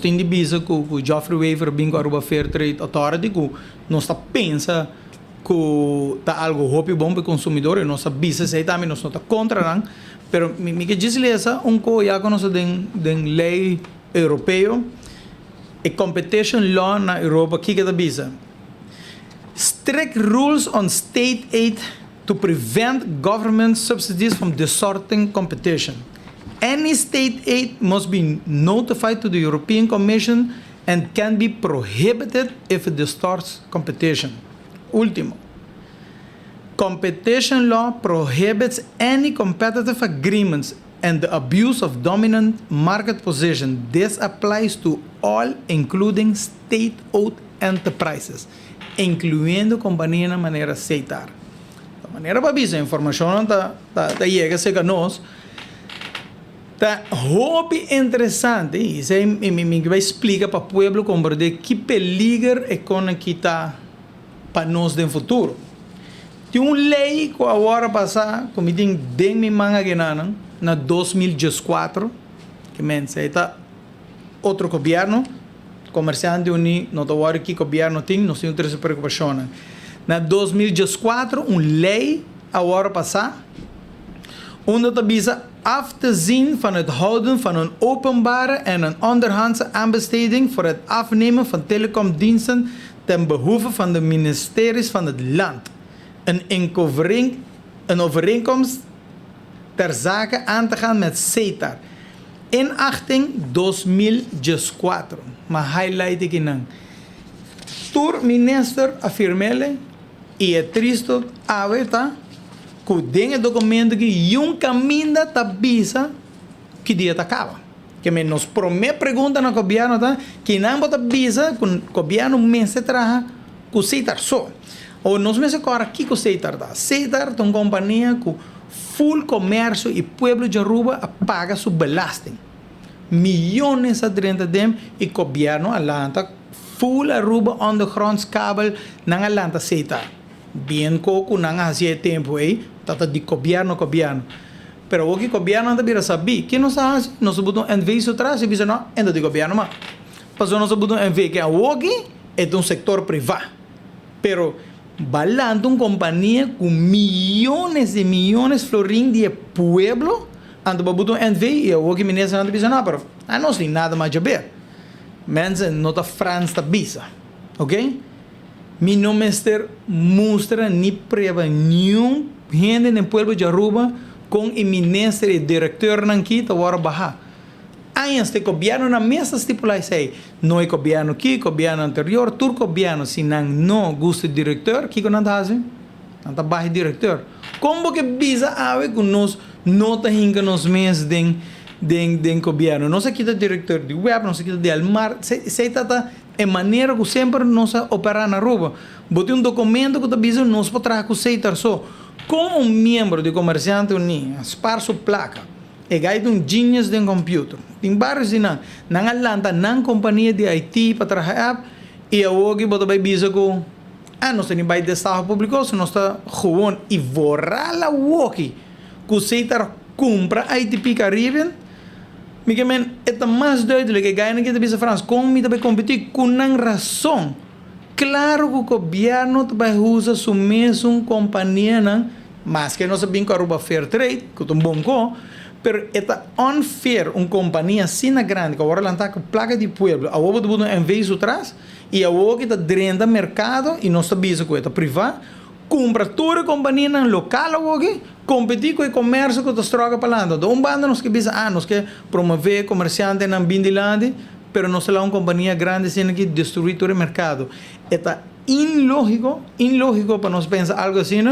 temos de visa que o Geoffrey Waver vem com a Aruba Fair Trade Authority, que nós pensa que está algo bom para o consumidor, e nós visa se também nós não está contra, não. Pero me que diz essa co já conhece den lei europeu e competition law na Europa que da visa. Strict rules on state aid to prevent government subsidies from distorting competition. Any state aid must be notified to the European Commission and can be prohibited if it distorts competition. Último. Competition law prohibits any competitive agreements and the abuse of dominant market position. This applies to all, including state-owned enterprises, incluindo companhias na maneira aceitar. Da maneira para a informação chega a nós. Tá hobby interessante, isso me vai explicar para o povo compreender que peligro é quando que está para nós no futuro. Tem uma lei que agora passar, como tem den mi manga genanan, na 2014, que mensa está outro governo, comerciante uni, não está agora que governo tem, não tem outra preocupação. Na 2014, uma lei agora passar, onde está visa af te zien van het houden van een openbare en een onderhandse aanbesteding voor het afnemen van telecomdiensten ten behoeve van de ministeries van het land. Een overeenkomst ter zake aan te gaan met CETAR. Inachting 2014. Maar highlight ik in. Tour minister afirmele e é triste aveta que tem documento que um caminho da visa que dia acaba. Que me nos promete pergunta na governo tá que não bota visa com governo mês traha com CETAR só. Ou nós mesmo agora aqui com CETAR tá. CETAR é uma companhia com full comércio e pueblo de Aruba paga sua belasting. Milhões a dentro dem e governo alanta full Aruba underground kabel nang alanta CETAR. Bien coco nang hacía tempo aí, tata de governo. Pero o que governo anda bira saber que nós faz, nós botam envio isso atrás e bisa não, anda de governo mas. Passou nós botam envio que o que é de um setor privado. Pero balando uma companhia com milhões e milhões florim de pueblo, anda botam envio e o que ministro anda bisa não, pero não tem nada mais a ver. Mensen nota França bisa. OK? Mi no mester mostra ni prueba nenhum gente no pueblo de Aruba com o ministro e diretor aqui tá agora baixar. Aí este governo na mesa estipula isso aí. Não é governo aqui, governo anterior, todo governo se não gosta de diretor, que não está assim? Não está baixo diretor. Como que visa a ver que nós não tá hinga nos meses den governo? Não se quita diretor de web, não se quita de Almar, se tá é maneira que sempre nós operar na Aruba. Botei documento que avisa nós para trazer com CETAR só. Como membro de comerciante uni, aspar sua placa, e gaita genius de computer. Tem vários de não alanta, não companhia de IT para trabalhar, e a OG bota vai bisa que nós temos vai de estado público, se nós está gewoon e borrar a OG, que o CETAR compra ITP Caribbean. Porque é mais duidelijk que ganha que a França como também competir com uma razão. Claro que o governo também usa sua mesma companhia, mas que não se bem com a Aruba Fair Trade, que é um bom co, pero é unfair uma companhia assim grande que agora ela está com placa de pueblo, a outra botou em vez atrás e a outra está dentro do mercado e não sabe isso que é privado. Compra toda a companhia local aqui, competir com o comércio que está troca para lá. Então, banda nós que pensa, nós que promover comerciante na Bindilande, pero não será uma companhia grande sendo que destruir todo o mercado. É ilógico para nós pensar algo assim,